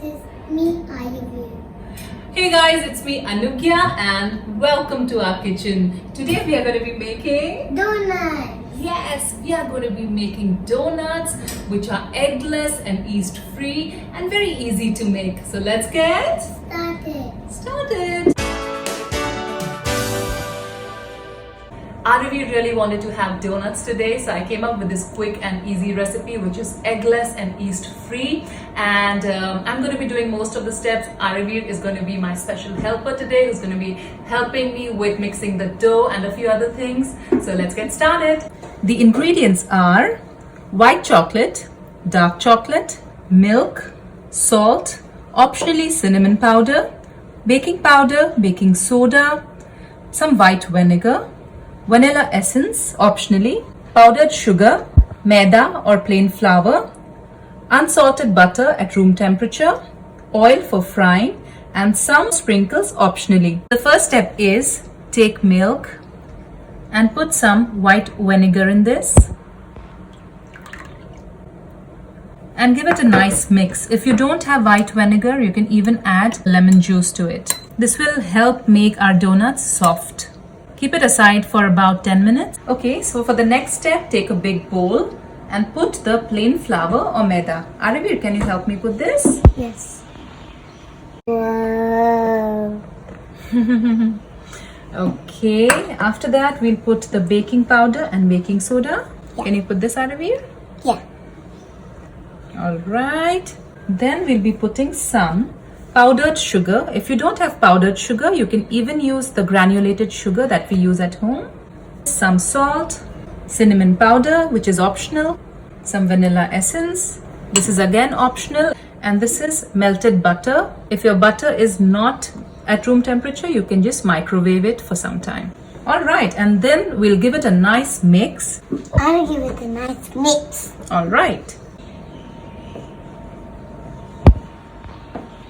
is me, Ivy. Hey guys, it's me Anugya and welcome to our kitchen. Today we are going to be making Donuts. we are going to be making donuts which are eggless and yeast free and very easy to make. So let's get started. Aravi really wanted to have donuts today, so I came up with this quick and easy recipe which is eggless and yeast free, and I'm going to be doing most of the steps. Aravi is going to be my special helper today, who's going to be helping me with mixing the dough and a few other things. So let's get started. The ingredients are white chocolate, dark chocolate, milk, salt, optionally cinnamon powder, baking powder, baking soda, some white vinegar, vanilla essence optionally, powdered sugar, maida or plain flour, unsalted butter at room temperature, oil for frying, and some sprinkles optionally. The first step is take milk and put some white vinegar in this and give it a nice mix. If you don't have white vinegar, you can even add lemon juice to it. This will help make our donuts soft. Keep it aside for about 10 minutes. Okay, so for the next step, take a big bowl and put the plain flour or maida. Aravir, can you help me put this? Yes. Wow. Okay, after that, we'll put the baking powder and baking soda. Yeah. Can you put this, Aravir? Yeah. All right. Then we'll be putting some powdered sugar. If you don't have powdered sugar, you can even use the granulated sugar that we use at home. Some salt, cinnamon powder, which is optional, some vanilla essence. This is again optional, and this is melted butter. If your butter is not at room temperature, you can just microwave it for some time. All right, and then we'll give it a nice mix. I'll give it a nice mix. All right.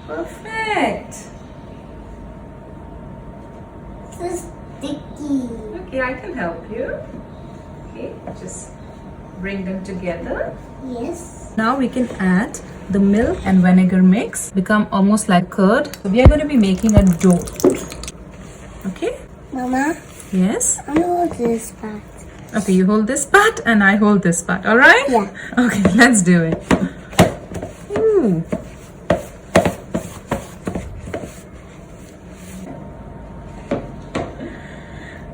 Perfect. So sticky. Okay, I can help you. Okay, just bring them together. Yes. Now we can add the milk and vinegar mix, become almost like curd. So we are going to be making a dough. Okay? Mama, Yes? I hold this part. Okay, you hold this part and I hold this part. All right? Yeah. Okay, let's do it. Ooh.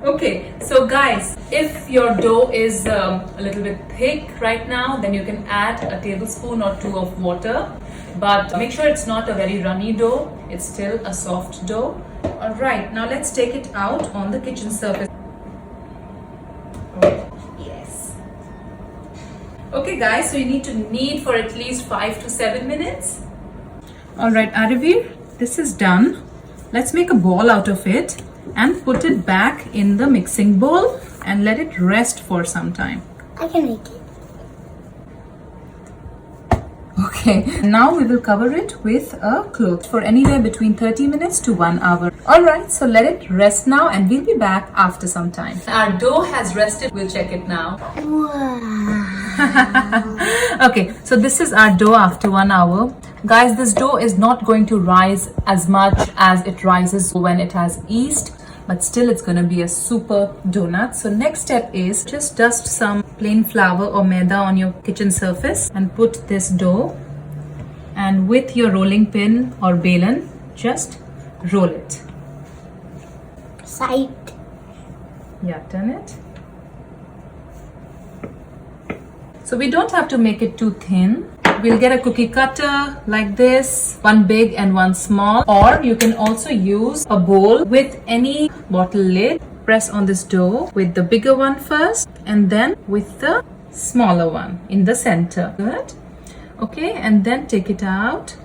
Okay, so guys, if your dough is a little bit thick right now, then you can add a tablespoon or two of water. But make sure it's not a very runny dough. It's still a soft dough. All right, now let's take it out on the kitchen surface. Yes. Okay guys, so you need to knead for at least 5 to 7 minutes. All right, Aravir, this is done. Let's make a ball out of it and put it back in the mixing bowl and let it rest for some time. I can make it. Okay, now we will cover it with a cloth for anywhere between 30 minutes to 1 hour. Alright, so let it rest now and we'll be back after some time. Our dough has rested, we'll check it now. Wow. Okay, so this is our dough after 1 hour. Guys, this dough is not going to rise as much as it rises when it has yeast, but still it's going to be a super donut. So next step is just dust some plain flour or maida on your kitchen surface and put this dough, and with your rolling pin or balan, just roll it. Side. Yeah, turn it. So we don't have to make it too thin. We'll get a cookie cutter like this, one big and one small, or you can also use a bowl with any bottle lid. Press on this dough with the bigger one first and then with the smaller one in the center. Good. Okay, and then take it out.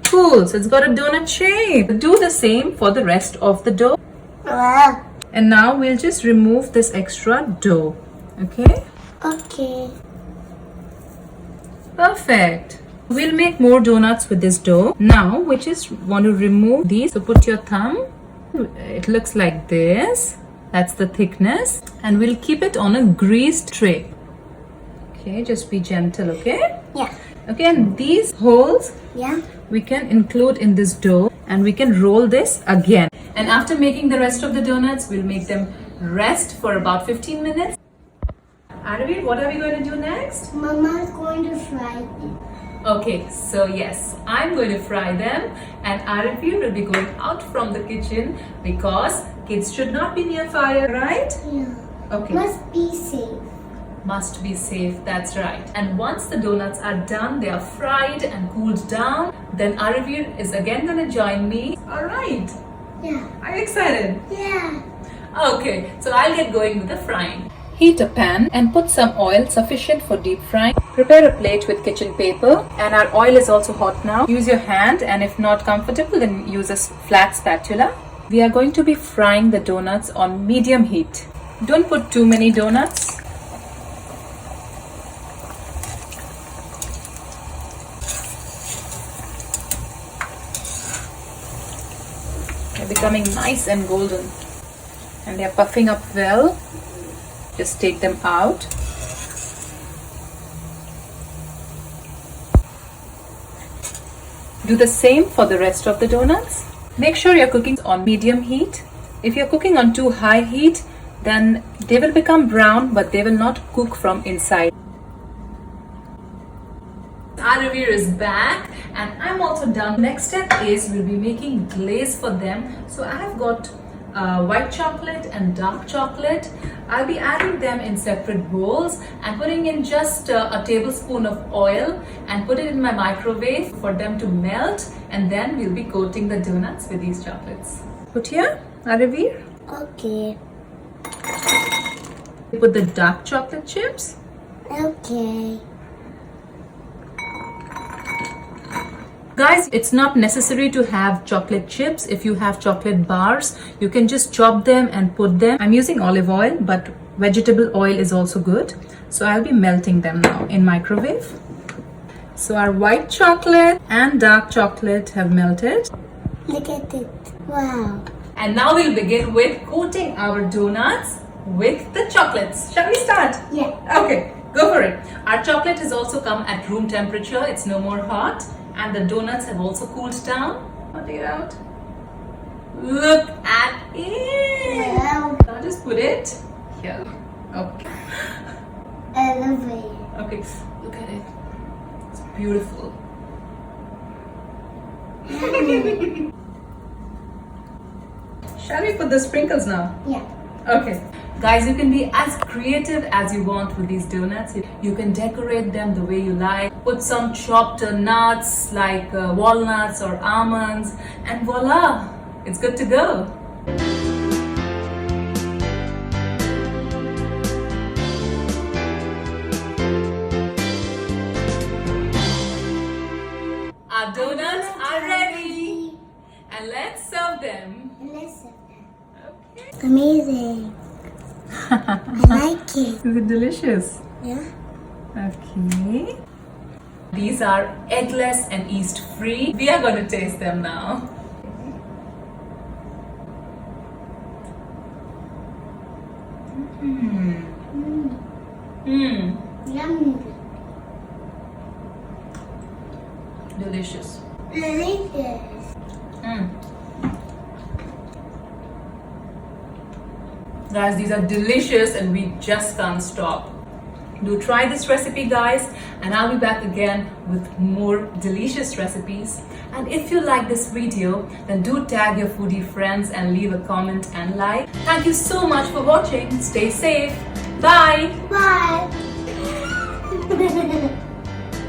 Cool, so it's got a donut shape. Do the same for the rest of the dough. Wow. And now we'll just remove this extra dough. Okay? Okay. Perfect. We'll make more donuts with this dough. Now we just want to remove these. So put your thumb. It looks like this. That's the thickness. And we'll keep it on a greased tray. Okay, just be gentle, okay? Yeah. Okay, and these holes Yeah. we can include in this dough and we can roll this again. And after making the rest of the donuts, we'll make them rest for about 15 minutes. Aravir, what are we going to do next? Mama's going to fry it. Okay, so yes, I'm going to fry them and Aravir will be going out from the kitchen because kids should not be near fire, right? Yeah. Okay. Must be safe. Must be safe, that's right. And once the donuts are done, they are fried and cooled down, then Aravir is again going to join me. All right. Yeah. Are you excited? Yeah. Okay, so I'll get going with the frying. Heat a pan and put some oil sufficient for deep frying. Prepare a plate with kitchen paper and our oil is also hot now. Use your hand and if not comfortable then use a flat spatula. We are going to be frying the donuts on medium heat. Don't put too many donuts. They're becoming nice and golden and they're puffing up well. Just take them out. Do the same for the rest of the donuts. Make sure you're cooking on medium heat. If you're cooking on too high heat, then they will become brown but they will not cook from inside. Aravir is back and I'm also done. Next step is we'll be making glaze for them. So I have got white chocolate and dark chocolate. I'll be adding them in separate bowls and putting in just a tablespoon of oil and put it in my microwave for them to melt, and then we'll be coating the donuts with these chocolates. Put here, Aravir. Okay. Put the dark chocolate chips. Okay. Guys, it's not necessary to have chocolate chips. If you have chocolate bars, you can just chop them and put them. I'm using olive oil, but vegetable oil is also good. So I'll be melting them now in microwave. So our white chocolate and dark chocolate have melted. Look at it. Wow. And now we'll begin with coating our donuts with the chocolates. Shall we start? Yeah. Okay, go for it. Our chocolate has also come at room temperature. It's no more hot. And the donuts have also cooled down. I'll take it out. Look at it. Wow. Now just put it here. Okay. Elevator. Okay. Look at it. It's beautiful. Shall we put the sprinkles now? Yeah. Okay. Guys, you can be as creative as you want with these donuts. You can decorate them the way you like. Put some chopped nuts like walnuts or almonds and voila, it's good to go. Our donuts are ready and let's serve them. Listen. Okay. Amazing. I like it. Is it delicious? Yeah. Okay. These are eggless and yeast free. We are going to taste them now. Yummy. Delicious. Delicious. Guys, these are delicious and we just can't stop. Do try this recipe, guys, and I'll be back again with more delicious recipes. And if you like this video, then do tag your foodie friends and leave a comment and like. Thank you so much for watching. Stay safe. Bye. Bye.